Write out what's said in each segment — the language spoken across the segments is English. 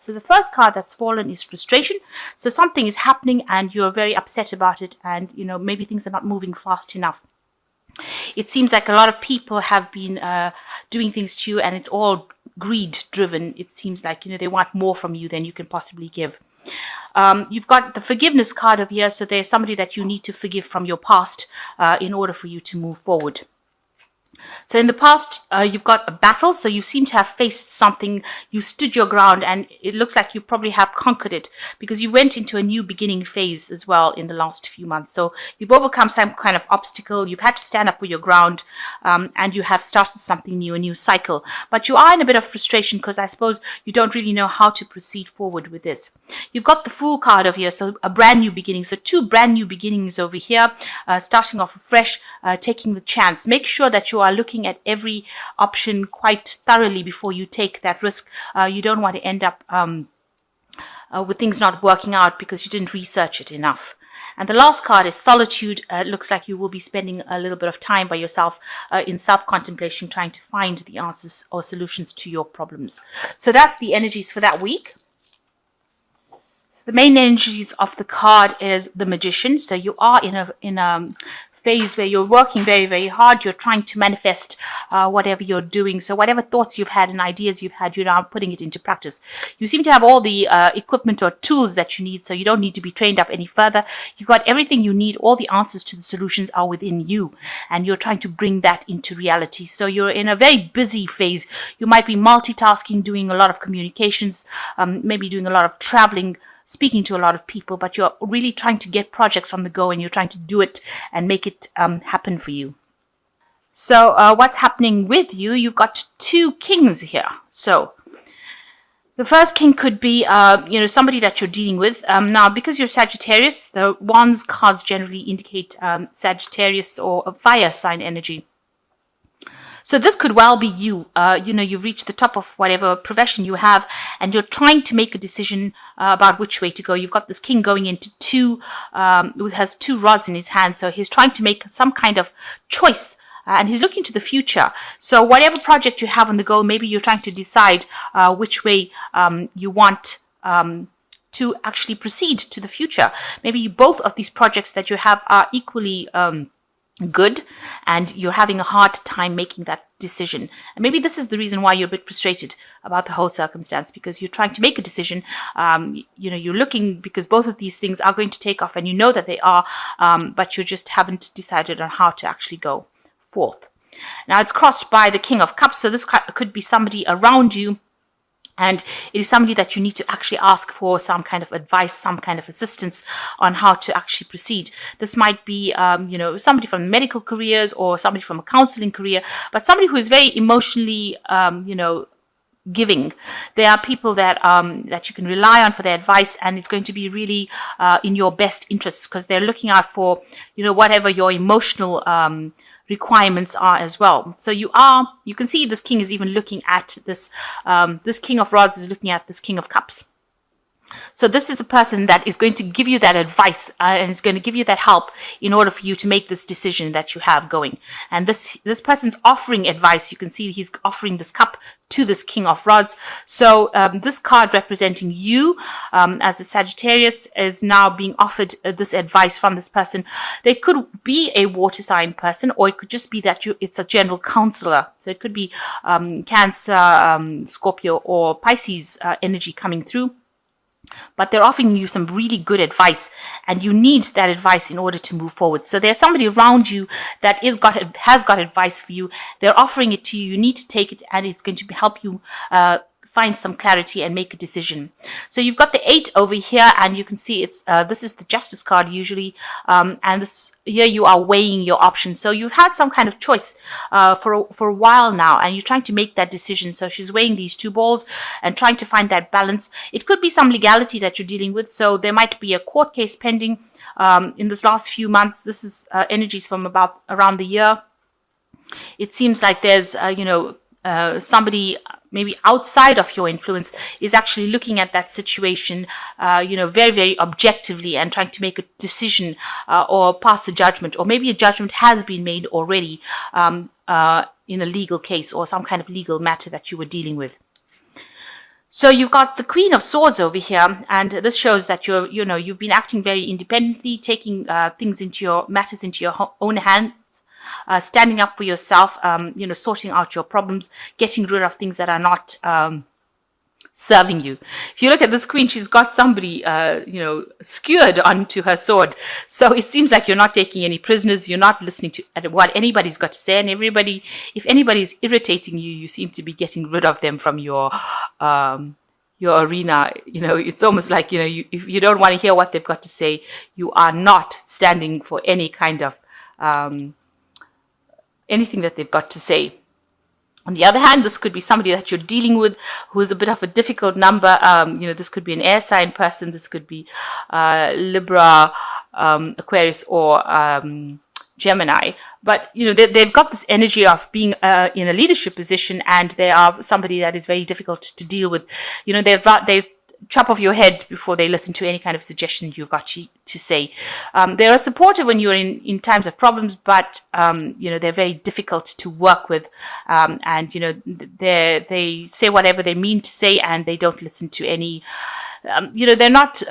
So the first card that's fallen is frustration. So something is happening and you're very upset about it, and maybe things are not moving fast enough. It seems like a lot of people have been doing things to you, and it's all greed driven. It seems like they want more from you than you can possibly give. You've got the forgiveness card over here, so there's somebody that you need to forgive from your past in order for you to move forward. So in the past, you've got a battle, so you seem to have faced something, you stood your ground, and it looks like you probably have conquered it because you went into a new beginning phase as well in the last few months. So you've overcome some kind of obstacle, you've had to stand up for your ground, and you have started something new, a new cycle. But you are in a bit of frustration because I suppose you don't really know how to proceed forward with this. You've got the Fool card over here, so a brand new beginning. So 2 brand new beginnings over here, starting off afresh, taking the chance. Make sure that you are looking at every option quite thoroughly before you take that risk. You don't want to end up with things not working out because you didn't research it enough. And the last card is solitude. It looks like you will be spending a little bit of time by yourself in self-contemplation, trying to find the answers or solutions to your problems. So that's the energies for that week. So the main energies of the card is the Magician. So you are in a phase where you're working very, very hard. You're trying to manifest whatever you're doing. So whatever thoughts you've had and ideas you've had, you're now putting it into practice. You seem to have all the equipment or tools that you need, so you don't need to be trained up any further. You've got everything you need. All the answers to the solutions are within you, and you're trying to bring that into reality. So you're in a very busy phase. You might be multitasking, doing a lot of communications, maybe doing a lot of traveling, speaking to a lot of people, but you're really trying to get projects on the go, and you're trying to do it and make it happen for you. So what's happening with you? You've got 2 kings here. So the first king could be, somebody that you're dealing with. Now, because you're Sagittarius, the Wands cards generally indicate Sagittarius or a fire sign energy. So this could well be you. You've reached the top of whatever profession you have, and you're trying to make a decision about which way to go. You've got this king going into who has 2 rods in his hand. So he's trying to make some kind of choice, and he's looking to the future. So whatever project you have on the go, maybe you're trying to decide which way you want to actually proceed to the future. Maybe both of these projects that you have are equally good, and you're having a hard time making that decision. And maybe this is the reason why you're a bit frustrated about the whole circumstance, because you're trying to make a decision. You're looking, because both of these things are going to take off, and you know that they are, but you just haven't decided on how to actually go forth. Now it's crossed by the King of Cups, so this could be somebody around you, and it is somebody that you need to actually ask for some kind of advice, some kind of assistance on how to actually proceed. This might be, somebody from medical careers or somebody from a counseling career, but somebody who is very emotionally, giving. There are people that you can rely on for their advice, and it's going to be really in your best interests, because they're looking out for, whatever your emotional requirements are as well. So you can see this king is even looking at this King of Rods is looking at this King of Cups. So this is the person that is going to give you that advice and is going to give you that help in order for you to make this decision that you have going. And this person's offering advice. You can see he's offering this cup to this King of Rods. So this card representing you as a Sagittarius is now being offered this advice from this person. They could be a water sign person, or it could just be that it's a general counselor. So it could be Cancer, Scorpio, or Pisces energy coming through. But they're offering you some really good advice, and you need that advice in order to move forward. So there's somebody around you that has got advice for you. They're offering it to you. You need to take it, and it's going to help you find some clarity and make a decision. So you've got the 8 over here, and you can see this is the Justice card usually, and here you are weighing your options. So you've had some kind of choice for a while now, and you're trying to make that decision. So she's weighing these 2 balls and trying to find that balance. It could be some legality that you're dealing with. So there might be a court case pending in this last few months. This is energies from around the year. It seems like there's somebody maybe outside of your influence is actually looking at that situation, very, very objectively, and trying to make a decision or pass a judgment, or maybe a judgment has been made already in a legal case or some kind of legal matter that you were dealing with. So you've got the Queen of Swords over here, and this shows that you've been acting very independently, taking matters into your own hands, standing up for yourself, sorting out your problems, getting rid of things that are not serving you. If you look at this queen, she's got somebody, skewered onto her sword. So it seems like you're not taking any prisoners. You're not listening to what anybody's got to say. And if anybody's irritating you, you seem to be getting rid of them from your arena. It's almost like, if you don't want to hear what they've got to say, you are not standing for any kind of anything that they've got to say. On the other hand, this could be somebody that you're dealing with who is a bit of a difficult number. This could be an air sign person. This could be Libra, Aquarius, or Gemini. But, they've got this energy of being in a leadership position, and they are somebody that is very difficult to deal with. They chop off your head before they listen to any kind of suggestion you've got to say. They are supportive when you're in times of problems, but they're very difficult to work with, and they say whatever they mean to say, and they don't listen to any. They're not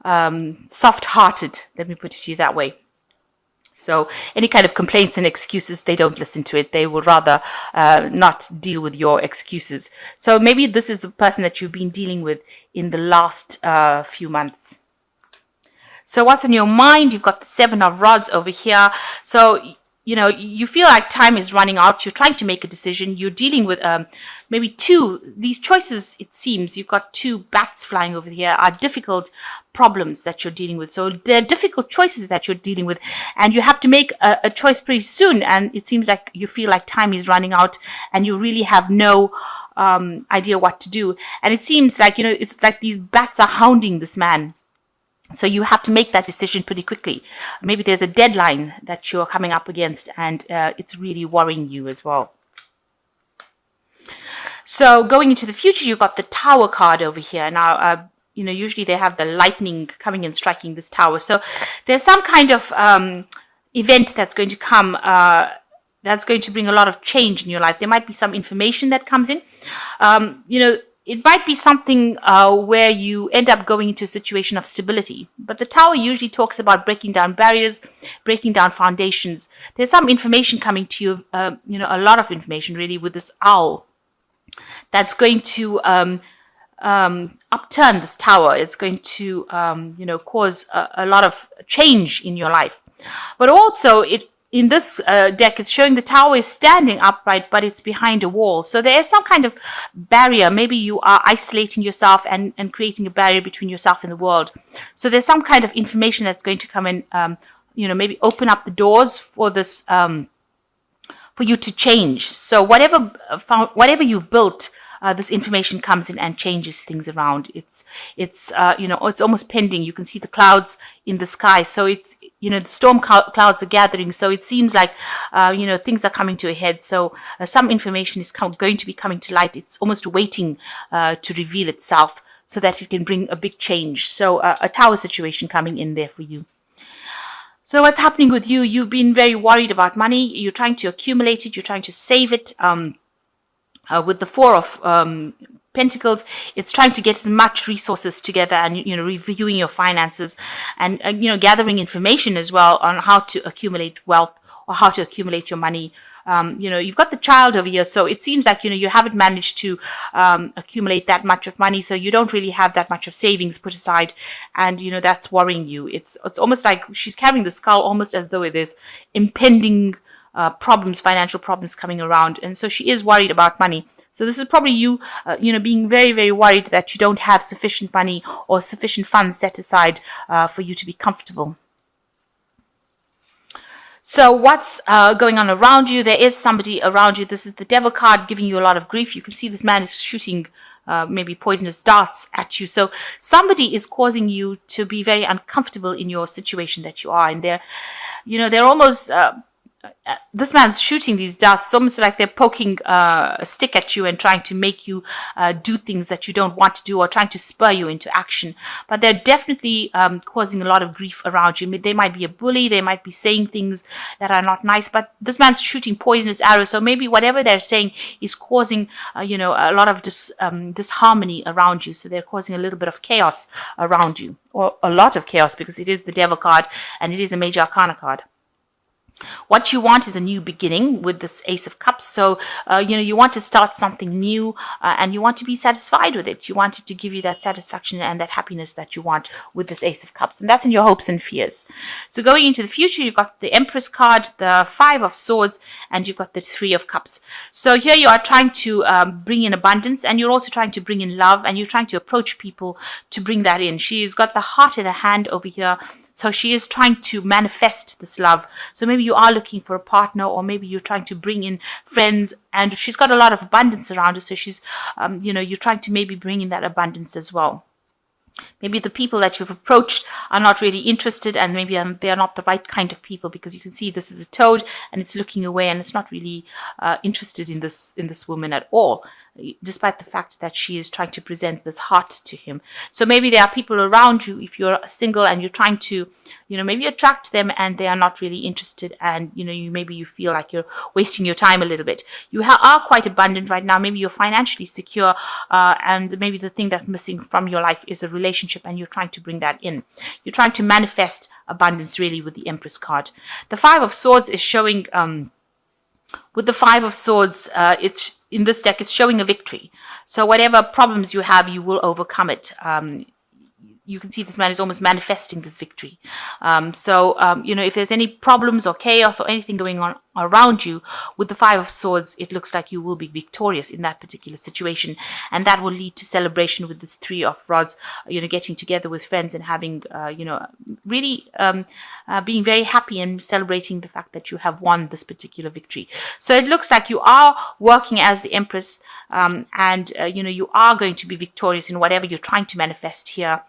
soft-hearted. Let me put it to you that way. So any kind of complaints and excuses, they don't listen to it. They will rather not deal with your excuses. So maybe this is the person that you've been dealing with in the last few months. So what's on your mind? You've got the Seven of Rods over here. So, you feel like time is running out. You're trying to make a decision. You're dealing with maybe these choices, it seems. You've got two bats flying over here, are difficult problems that you're dealing with. So they're difficult choices that you're dealing with, and you have to make a choice pretty soon. And it seems like you feel like time is running out, and you really have no idea what to do. And it seems like, it's like these bats are hounding this man. So you have to make that decision pretty quickly. Maybe there's a deadline that you're coming up against, and it's really worrying you as well. So going into the future, you've got the Tower card over here. Now, usually they have the lightning coming and striking this tower. So there's some kind of event that's going to come that's going to bring a lot of change in your life. There might be some information that comes in. It might be something where you end up going into a situation of stability. But the Tower usually talks about breaking down barriers, breaking down foundations. There's some information coming to you, a lot of information really, with this owl that's going to upturn this tower. It's going to, cause a lot of change in your life. But also, in this deck, it's showing the tower is standing upright, but it's behind a wall. So there is some kind of barrier. Maybe you are isolating yourself and creating a barrier between yourself and the world. So there's some kind of information that's going to come in, maybe open up the doors for this, for you to change. So whatever you've built, this information comes in and changes things around. It's almost pending. You can see the clouds in the sky. So it's, the storm clouds are gathering. So it seems like, things are coming to a head. So some information is going to be coming to light. It's almost waiting to reveal itself so that it can bring a big change. So a tower situation coming in there for you. So what's happening with you? You've been very worried about money. You're trying to accumulate it. You're trying to save it. With the Four of Pentacles, it's trying to get as much resources together and, reviewing your finances and, gathering information as well on how to accumulate wealth or how to accumulate your money. You've got the Child over here, so it seems like, you haven't managed to accumulate that much of money, so you don't really have that much of savings put aside, and, that's worrying you. It's almost like she's carrying the skull almost as though there's impending financial problems coming around. And so she is worried about money. So this is probably you, being very, very worried that you don't have sufficient money or sufficient funds set aside for you to be comfortable. So what's going on around you? There is somebody around you. This is the Devil card giving you a lot of grief. You can see this man is shooting maybe poisonous darts at you. So somebody is causing you to be very uncomfortable in your situation that you are in. They're almost this man's shooting these darts. It's almost like they're poking a stick at you and trying to make you do things that you don't want to do, or trying to spur you into action. But they're definitely causing a lot of grief around you. They might be a bully. They might be saying things that are not nice. But this man's shooting poisonous arrows. So maybe whatever they're saying is causing, a lot of disharmony around you. So they're causing a little bit of chaos around you, or a lot of chaos, because it is the Devil card and it is a Major Arcana card. What you want is a new beginning with this Ace of Cups. So, you want to start something new and you want to be satisfied with it. You want it to give you that satisfaction and that happiness that you want with this Ace of Cups. And that's in your hopes and fears. So going into the future, you've got the Empress card, the Five of Swords, and you've got the Three of Cups. So here you are trying to bring in abundance, and you're also trying to bring in love, and you're trying to approach people to bring that in. She's got the heart in her hand over here. So she is trying to manifest this love. So maybe you are looking for a partner, or maybe you're trying to bring in friends, and she's got a lot of abundance around her. So she's, you're trying to maybe bring in that abundance as well. Maybe the people that you've approached are not really interested, and maybe they are not the right kind of people, because you can see this is a toad and it's looking away and it's not really interested in this woman at all, despite the fact that she is trying to present this heart to him. So maybe there are people around you, if you're single and you're trying to, maybe attract them, and they are not really interested, and maybe you feel like you're wasting your time a little bit. You are quite abundant right now. Maybe you're financially secure, and maybe the thing that's missing from your life is a relationship, and you're trying to bring that in. You're trying to manifest abundance really with the Empress card. The Five of Swords is showing, with the Five of Swords, it's in this deck, it's showing a victory. So whatever problems you have, you will overcome it. You can see this man is almost manifesting this victory. If there's any problems or chaos or anything going on around you, with the Five of Swords, it looks like you will be victorious in that particular situation. And that will lead to celebration with this Three of Rods, getting together with friends and having, really being very happy and celebrating the fact that you have won this particular victory. So it looks like you are working as the Empress, and you are going to be victorious in whatever you're trying to manifest here.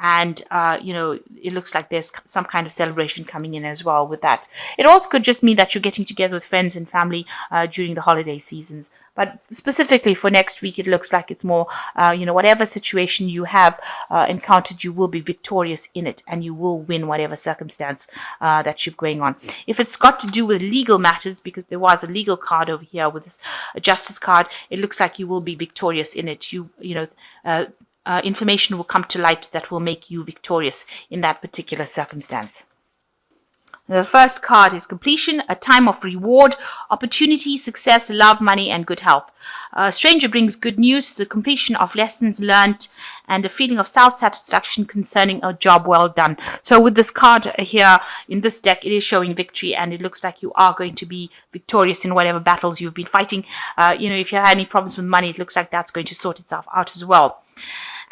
And, it looks like there's some kind of celebration coming in as well with that. It also could just mean that you're getting together with friends and family during the holiday seasons. But specifically for next week, it looks like it's more, whatever situation you have encountered, you will be victorious in it, and you will win whatever circumstance that you're going on. If it's got to do with legal matters, because there was a legal card over here with this Justice card, it looks like you will be victorious in it. Information will come to light that will make you victorious in that particular circumstance. The first card is completion, a time of reward, opportunity, success, love, money, and good health. A stranger brings good news, the completion of lessons learned, and a feeling of self-satisfaction concerning a job well done. So with this card here in this deck, it is showing victory, and it looks like you are going to be victorious in whatever battles you've been fighting. If you have any problems with money, it looks like that's going to sort itself out as well.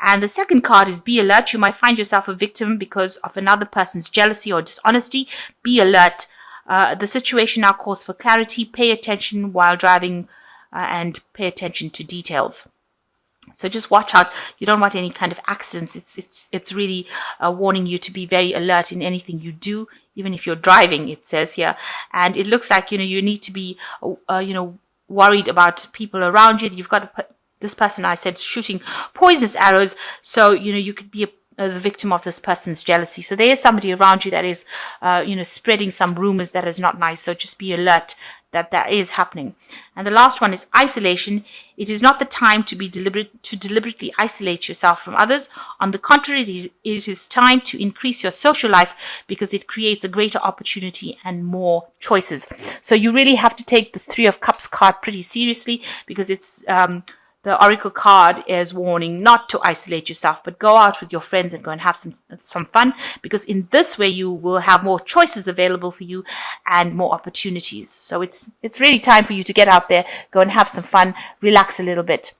And the second card is be alert. You might find yourself a victim because of another person's jealousy or dishonesty. Be alert. The situation now calls for clarity. Pay attention while driving and pay attention to details. So just watch out. You don't want any kind of accidents. It's really warning you to be very alert in anything you do, even if you're driving, it says here. And it looks like, you need to be, worried about people around you. You've got to put this person, I said, shooting poisonous arrows. So, you could be the victim of this person's jealousy. So there is somebody around you that is, spreading some rumors that is not nice. So just be alert that is happening. And the last one is isolation. It is not the time to be deliberately isolate yourself from others. On the contrary, it is time to increase your social life, because it creates a greater opportunity and more choices. So you really have to take this Three of Cups card pretty seriously, because it's, the Oracle card is warning not to isolate yourself, but go out with your friends and go and have some fun, because in this way you will have more choices available for you and more opportunities. So it's really time for you to get out there, go and have some fun, relax a little bit,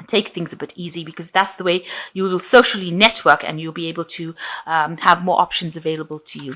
take things a bit easy, because that's the way you will socially network, and you'll be able to have more options available to you.